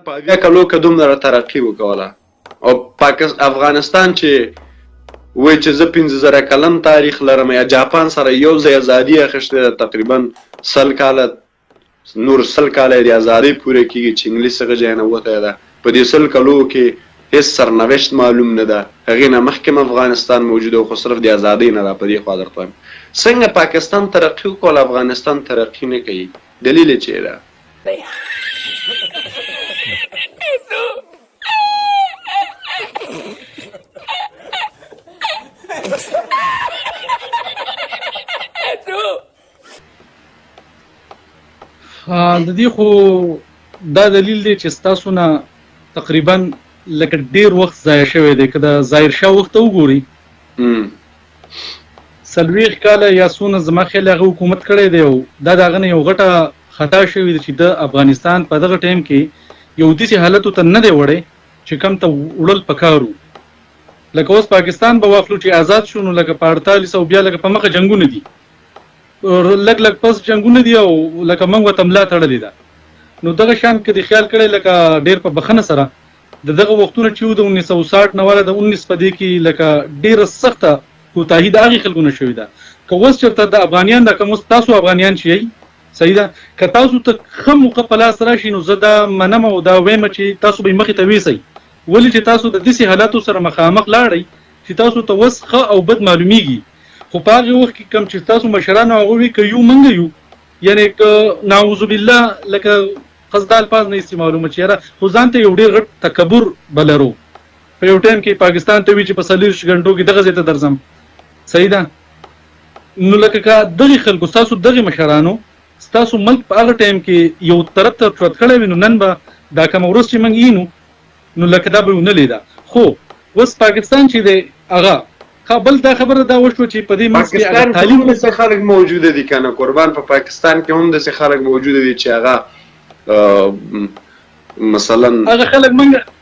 په 80 کلو کې دومره ترقي وکوله او افغانستان چې وای چې زه 15000 کلن تاریخ لرم یا جاپان سره یو ځای ازادي اخیسته تقریبا 100 کاله نور 100 کاله د ازادي پوره کیږي چې انګلیس څخه ځای نه وته ده په دې 100 کلو کې هیڅ سرنوشت معلوم نه ده هغې نه مخکې افغانستان موجوده خو صرف د ازادۍ نه ده په دې خوا درته وایم څنګه پاکستان ترقي وکړل افغانستان ترقي نه کوي دلیل یې چیرې ده د دې خو دا دلیل دی چې ستاسو نه تقریبا لکه ډیر وخت ضایع شوی دی که د ظاهر شاه وخت ته وګورئ 40 کاله یا څونه زما خیال هغه حکومت کړی دی او دا د هغه نه یو غټه خطا شوې ده چې د افغانستان په دغه ټایم کې یو داسې حالتو ته نه دی وړی چې کوم ته وړل پکار وو لکه اوس پاکستان به واخلو چې آزاد شو نو لکه په 48 او بیا لکه په مخه جنګونه دي لږ پس جنګونه دي او لکه موږ ورته ملا تړلې ده نو دغه شان کې د خیال کړی لکه ډېر په بخښنه سره دغه وختونه چې وو د 1960 نه والا د 19 په دې کې لکه ډېره سخته کوتاهي د هغې خلکو نه شوې ده که اوس چېرته د افغانیان ده که اوس تاسو افغانیان چې یئ صحیح ده که تاسو ته ښه موقع په لاس راشي نو زه دا منم او دا وایم چې تاسو به یې مخې ته ویسئ ولې چې تاسو د داسې حالاتو سره مخامخ لاړئ چې تاسو ته اوس ښه او بد معلومیږي خو په هغې وخت کې کوم چې تاسو مشران هغه وي که یو موږ یو یعنې که نعوذ بالله لکه قصد الفاظ نه استعمالومه چې یاره خو ځان ته یو ډېر غټ تکبر به لرو په یو ټایم کې پاکستان ته وي چې په 40 غنټو کې دغه ځای ته درځم صحیح ده نو لکه که دغې خلکو ستاسو دغې مشرانو ستاسو ملک په هغه ټایم کې یو طرف ته چوت کړی وي نو نن به دا کومه ورځ چې موږ یینو نو لکه دا به ونه لیده خو اوس پاکستان چې دی هغه بل دا خبره دا وشوه چې په دې منځ کې تعلیم داسې خلک موجوده دي که نه قربان په پاکستان کې هم داسې خلک موجوده دي چې هغه مثلا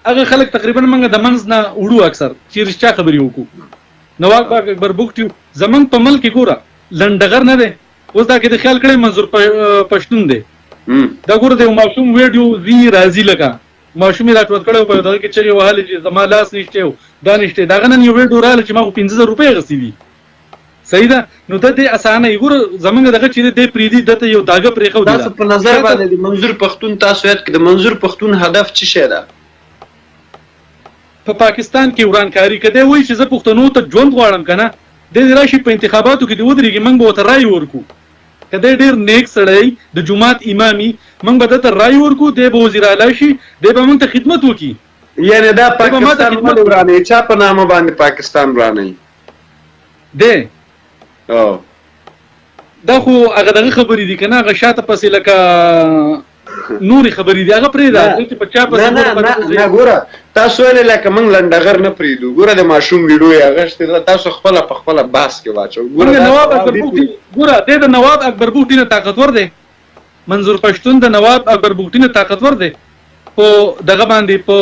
هغه خلک تقریبا موږ د منځ نه وړو اکثر چې رښتیا خبرې وکړو نواب باغ اکبر بوکټي زمونږ په ملک کې ګوره لنډغر نه دی اوس دا کې د خیال کړی منظور پښتون دی دا ګوره د یو ماشوم ویډیو وي راځي لکه ماشوم یې راټول کړی په دغه کې چغې وهلې چې زما لاس نشته او دا نشته د هغه نن یو ویډیو راغلی چې ما خو 15000 روپۍ اخیستې دي صحیح ده نو دا دې اسانه یې ګوره زمونږ دغه چې دی پرېږدي دته یو داګه پرېښودي ده تاسو په نظر باندې د منظور پښتون تاسو یاد کړئ د منظور پښتون هدف څه شی ده په پاکستان کې ورانکاري که دی وایي چې زه پښتنو ته ژوند غواړم که نه دی دې راشي په انتخاباتو کې دې ودرېږي موږ به ورته رایې ورکړو که دی ډېر نیک سړی د جومات امامي موږ به دته رایې ورکړو دی به وزیر اعلی شي دی به موږ ته خدمت وکړي یعنې دا پاکستان ولې ورانوي چا په نامه باندې پاکستان ورانوي دی دا خو هغه دغه خبرې دي که نه هغه شاته پسې لکه نورې خبرې دي هغه پرېږده نه ګوره تاسو ویلې لکه موږ لنډغر نه پرېږدو ګوره د ماشوم ویډیو یې اخیستې تاسو خپله په خپله بحث کې واچوئ ګوره دی د نواب اکبر بوټي نه طاقتور دی منظور پښتون د نواب اکبر بوټي نه طاقتور دی په دغه باندې په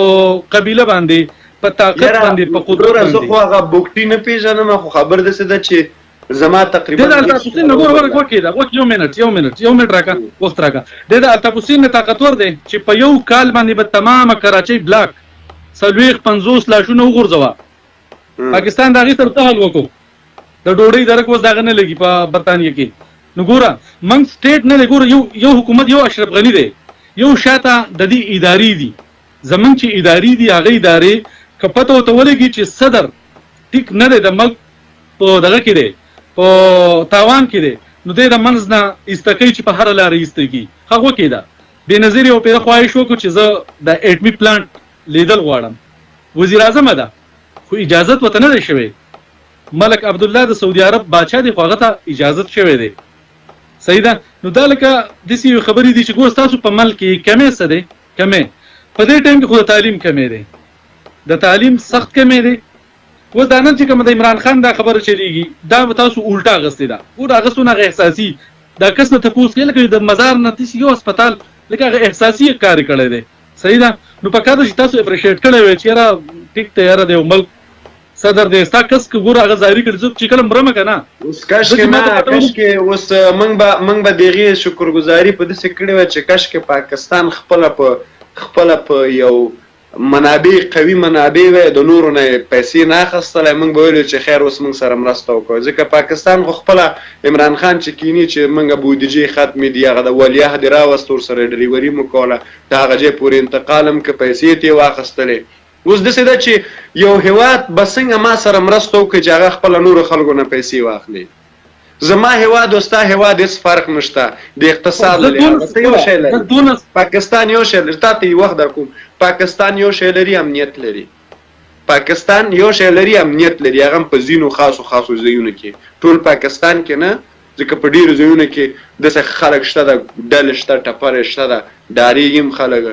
قبیله باندې په طاقت باندې په قدرت باندې زه خو هغه بوټي نه پېژنم خو خبر داسې ده چې زما تقریبا د الطاف حسین نه ګوره وکړه یو منټ راکا وخت راکا د الطاف حسین نه طاقتور دی چې په یو کال باندې به تمامه کراچۍ بلاک 40-50 لاشونه وغورځوه پاکستان د هغې سره څه حل وکړو د ډوډۍ درک اوس د هغه نه لګي په برطانیه کې نو ګوره موږ سټیټ نه دی ګوره یو حکومت یو اشرف غني دی یو شاته د دې ادارې دي زمونږ چې ادارې دي هغه ادارې که پته ورته ولګي چې صدر ټیک نه دی د ملک په دغه کې دی په تاوان کې دی نو دی د منځ نه ایسته کوي چې په هره لاره ایسته کړي هغه وکړي ده بېنظیر یو پیره خواهش وکړو چې زه د اټمي پلانټ لیدل غواړم وزیر اعظم ده خو اجازت ورته نه دی شوی ملک عبدالله د سعودي عرب بادشاه دی خو هغه ته اجازت شوی دی صحیح ده نو دا لکه داسې یو خبرې دي چې ګوره ستاسو په ملک کې کمې څه دی کمې په دې ټایم کې خو د تعلیم کمې دی د تعلیم سخت کمې دی اوس دا نن چې کوم د عمران خان دا خبره چلیږي دا به تاسو الټا اخیستې ده ګوره اخیستونه هغه احساسي دا کس نه تپوس کوي لکه د مزار نه داسې یو هسپتال لکه هغه احساسي کار کړی دی صحیح ده نو پکار ده چې تاسو اپریشیټ کړی وی چې یاره ټیک ته یاره د یو ملک صدر دی ستا کس که ګوره هغه ظاهري کړي زه چې کله مرمه که نه اوس کشکې اوس موږ به د هغې شکرګزاري په داسې کړې وه چې کشکې پاکستان خپله په خپله په یو منابع قوي منابع وای د نورو نه پیسې نه اخیستلی موږ به ویلو چې خیر اوس موږ سره مرسته وکړو ځکه پاکستان خو خپله عمران خان چې کینی چې موږ بودجې ختمې دي هغه د ولیعهد یې راوست ورسره ډریوري مو کوله د هغه ځای پورې انتقال هم که پیسې ترې واخیستلې اوس داسې ده چې یو هېواد به څنګه ما سره مرسته وکړي چې هغه خپله نورو خلکو نه پیسې واخلي زما هېواد او ستا هېواد هېڅ فرق نشته د اقتصاد له لحاظه یو شی لري پاکستان یو شی لري تا ته یې وخت در کوم پاکستان یو شی لري امنیت لري پاکستان یو شی لري امنیت لري هغه هم په ځینو خاصو ځایونو کې ټول پاکستان کې نه ځکه په ډېرو ځایونو کې داسې خلک شته ده ډلې شته ټپرې شته ده ډارېږي هم خلک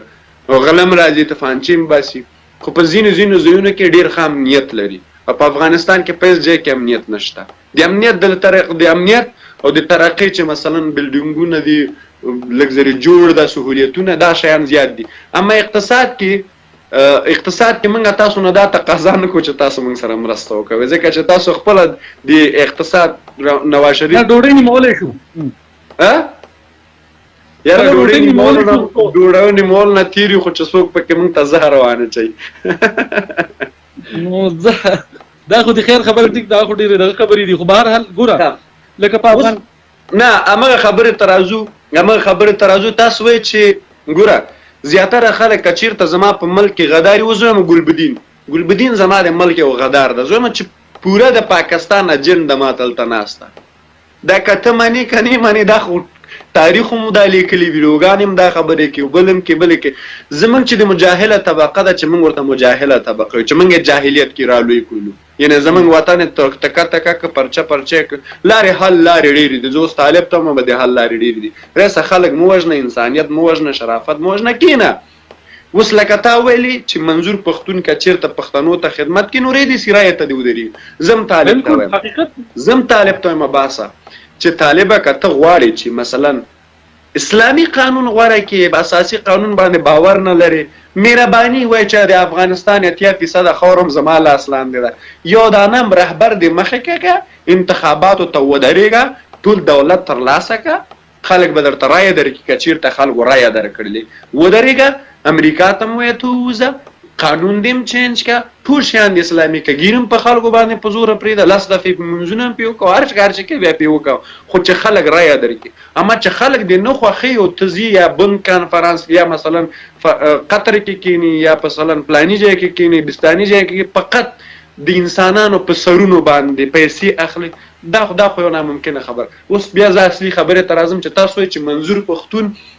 او غله هم راځي تفانچې هم باسي خو په ځینو ځایونو کې ډېر ښه امنیت لري او په افغانستان کې په هېڅ ځای کې امنیت نشته د امنیت او د ترقۍ چې مثلا بلډینګونه دي لګزري جوړ ده سهولیتونه دا شیان زیات دي اما اقتصاد کې موږ تاسو نه دا تقاضا نه کوو چې تاسو موږ سره مرسته وکوئ ځکه چې تاسو خپله د اقتصاد نواز شریف ډوډۍ نیمولی شو یاره ډوډۍ نیمول نه تېري خو چې څوک پکې موږ ته زهر وانه چوي نو دا خو د خیر خبره ټیک دا خو ډېرې دغه خبرې دي خو بهرحال ګوره لکه په افغان نه همغه خبرې ترازو تاسو وایئ چې ګوره زیاتره خلک که چېرته زما په ملک کې غداري اوس وایم ګلبدین زما د ملک یو غدار ده زه وایم چې پوره د پاکستان اجنډه ما دلته ناسته دا که ته منې که نه منې دا خو تاریخ هم دا لیکلي ویډیوګانې هم دا خبرې کوي بل هم کې زموږ چې د مجاهله طبقه ده چې موږ ورته مجاهله طبقه یو چې موږ یې جاهلیت کې رالوی کړلو یعنې زموږ وطن یې تکه که پرچه لارې حل لارې ډېرې دي زه اوس طالب ته هم به د حل لارې ډېرې دي رسه خلک مو وژنه انسانیت مو وژنه شرافت مو وژنه کینه اوس لکه تا ویلي چې منظور پښتون که چېرته پښتنو ته خدمت کړي نو ریدي سرایې ته دې ودرېږي زه هم طالب ته وایم باسه چې طالبه که ته غواړې چې مثلا اسلامي قانون غوره کړي په اساسي قانون باندې باور نه لري مهرباني وایي چې د افغانستان 80% خاور هم زما لاس لاندې ده یو دانه رهبر دې مخې کړه انتخاباتو ته ودرېږه ټول دولت ترلاسه کړه خلک به درته رایه درکړي که چېرته خلکو رایه درکړلې ودرېږه امریکا ته مو وایه ته ووځه قانون دې هم چینج کړه ټول شیان د اسلامي که ګیر هم په خلکو باندې په زوره پرېږده 10 دفعې لمونځونه هم پرې وکړه هر چې کوي بیا پرې وکړه خو چې خلک رایه درکړي اما چې خلک دې نه خوښوي او ته ځي یا بند کنفرانس یا مثلا قطر کې کینی یا مثلا پلاني ځای کې کینی بستاني ځای کې فقط د انسانانو په سرونو باندې پیسې اخلي دا خو یو ناممکنه خبر اوس بیا زه اصلي خبرې ته راځم چې تاسو وایئ چې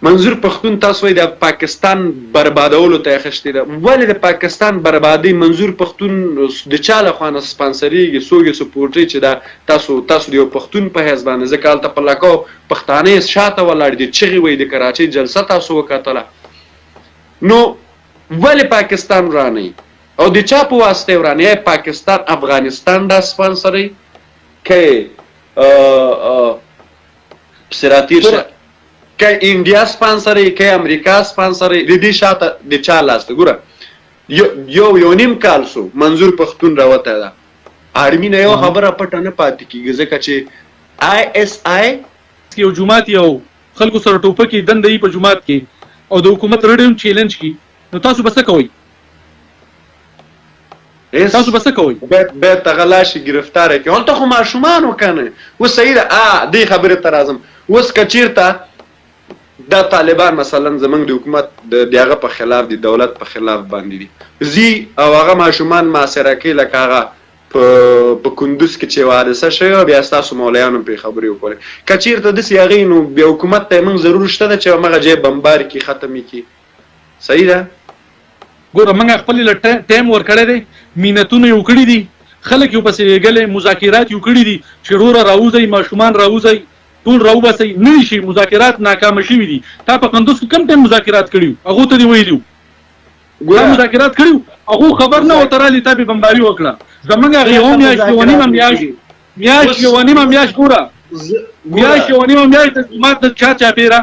منظور پښتون تاسو وایي د پاکستان بربادولو ته یې اخیستې ده ولې د پاکستان بربادي منظور پښتون د چا لخوا نه سپانسریږي څوک یې سپورټوي چې دا تاسو د یو پښتون په حیث باندې ځکه هلته په لکو پښتانه یې شاته ولاړ دي چغې وایي د کراچۍ جلسه تاسو وکتله نو ولې پاکستان ورانوي او د چا په واسطه یې ورانوي یا پاکستان افغانستان دا سپانسروي که سراتیر شه که انډیا سپانسري که امریکا سپانسري د دې شاته د چا لاس ته ګوره یو نیم کال شو منظور پښتون راوتی ده آرمي نه یو خبره پټه نه پاتې کېږي ځکه چې ISI یو جومات یو خلکو سره ټوپکې دنده یي په جومات کې او د حکومت رډ هم چیلنج کړي نو تاسو به څه کوئ تاسو به څه کوئ بیا تغلا شي ګرفتاره کړي هلته خو ماشومان و که نه اوس صحیح ده دې خبرې ته راځم اوس که چېرته دا طالبان مثلا زمونږ د حکومت د هغه په خلاف د دولت په خلاف باندې دي زی او هغه ماشومان محاصره کوي لکه هغه په کندوز کې چې حادثه شوې بیا ستاسو مولایانو پرې خبرې وکړې که چېرته داسې هغې نو بیا حکومت ته یې موږ ضرور شته ده چې همغه ځای بمبار کړي ختم یې کړي صحیح ده ګوره موږ خپل له ټایم ورکړی دی مینتونه یې وکړي دي خلک یې پسې لېږلې مذاکرات یې وکړي دي چې وروره راوځئ ماشومان راوځئ ټول راوباسئ نه شي مذاکرات ناکامه شوي دي تا په قندوز کې کم ټایم مذاکرات کړي هغو ته دې ویلي تا مذاکرات کړي هغو خبر نه ورته رالي تا پې بمباري وکړه زموږ هغې یوه میاشت یوه نیمه میاشت ګوره میاشت یوه نیمه میاشت ما د چا چاپېره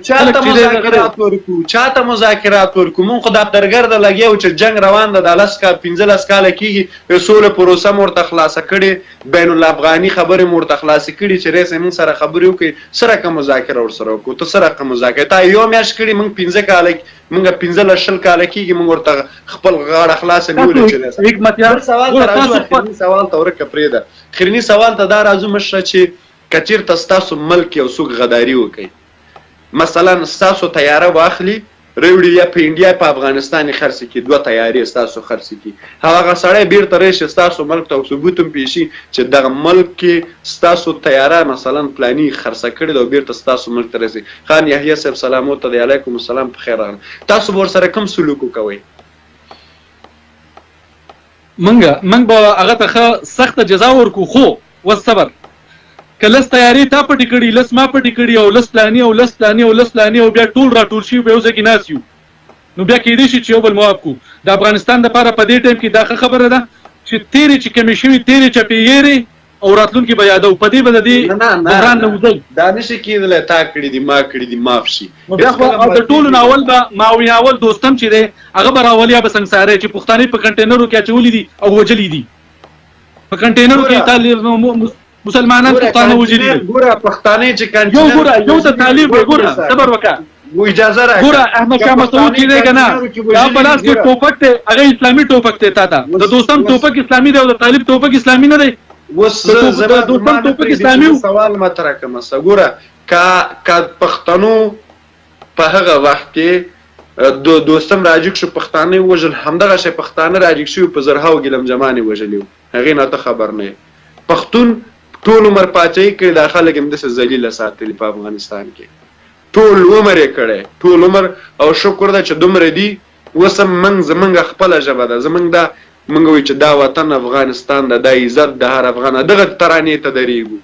چاته مذاکرات ورکو چاته مذاکرات ورکو مونږ خو دفترګر د لګیو چې جنگ روان ده د 15 کاله کېږي د سولې پروسه مو ورته خلاصه کړې بین الافغاني خبرې مو ورته خلاصې کړي چې رئیس مونږ سره خبرې وکړي سره که مذاکره ورسره وکړو ته سره که مذاکره تا یو میاشت کړي مونږ 15 کاله مونږ 15 کاله کېږي مونږ ورته خپل غاړه خلاصه نیولې چې حکمتیار سوال ته راځو اخرني سوال ته ورکه پرېږده اخرني سوال ته دا راځو مشره چې که چېرته ستاسو ملک یو څوک غداري وکړي مثلا ستاسو تیاره واخلي راوړي یا په انډیا په افغانستان یې خرڅ کړي 2 تیارې ستاسو خرڅ کړي هغه سړی بیرته راشي ستاسو ملک ته ثبوت هم پیشي چې دغه ملک کې ستاسو تیاره مثلا پلاني خرڅه کړې ده او بیرته ستاسو ملک ته راسي خان یحیی صاحب سلام ورته دی علیکم السلام په خیر راغلی تاسو به ورسره کوم سلوک وکوئ منګ به هغه ته ښه سخته جزا ورکو خو والصبر که لس تیارې تا پټې کړي لس ما پټې کړي او لس پلاني او لس پلاني او لس پلاني او بیا ټول راټول شي په یو ځای کې ناست یو نو بیا کېدای شي چې یو بل موافق کړو د افغانستان دپاره په دې ټایم کې دا ښه خبره ده چې تېرې چې کمې شوي تېرې چپې او راتلونکي به یادو په دې به د دې بحران نه وځئ دا نشي کېدلی تا کړي دي ما کړي دي معاف شي بیا خو د ټولو نه اول به ماوي اول دوستم چې دی هغه به راولي یا به سنګساری چې پښتانه په کنټینرو کې اچولي دي او وجلي دي په کنټینرو کې مسلمانان پښتانه وجلي دي ګوره پښتانه چې کنټینر یو د طالب ګوره صبر وکړه و اجازه راکړه ګوره احمد شاه مسعود چې دی که نه دا په لاس کې ټوپک دی هغه اسلامي ټوپک دی تا ته د دوستم ټوپک اسلامي دی او د طالب ټوپک اسلامي نه دی اوس زما دوستم ټوپک اسلامي سوال مطرح کوم ګوره که پښتنو په هغه وخت کې دوستم راجګ شو پښتانه وژل همدغه شی پښتانه راجګ شو په زرهاو ګلم جمانې وژلي هغې نه ته خبر نه پښتون ټول عمر پاچاهي کړې دا خلک هم داسې ذلیله ساتلي په افغانستان کې ټول عمر یې کړی ټول عمر او شکر ده چې دومره دي اوس هم زمونږ خپله ژبه ده زمونږ دا مونږ وایو چې دا وطن افغانستان ده دا عزت د هر افغان دغه ترانې ته درېږو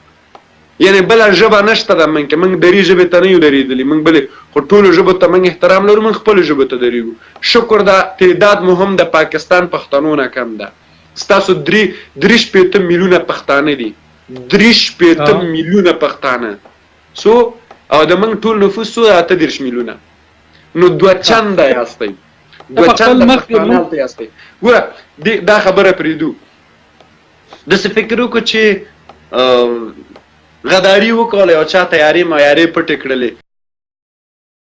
یعنې بله ژبه نشته ده مونږ کې مونږ درې ژبې ته نه یو درېدلي مونږ بلې خو ټولو ژبو ته مونږ احترام لرو مونږ خپلو ژبو ته درېږو شکر ده تعداد مو هم د پاکستان پښتنو نه کم ده ستاسو 3 میلیونه پښتانه دي 3 میلیونه پښتانه سو او د موږ ټول نفوس څو 38 میلیونه نو 2 چنده یاستئ 2 چنده پښتانه یاستئ ګوره دا خبره پرېږدو داسې فکر وکړو چې غداري وکړله او چا تیارې معیارې پټې کړلې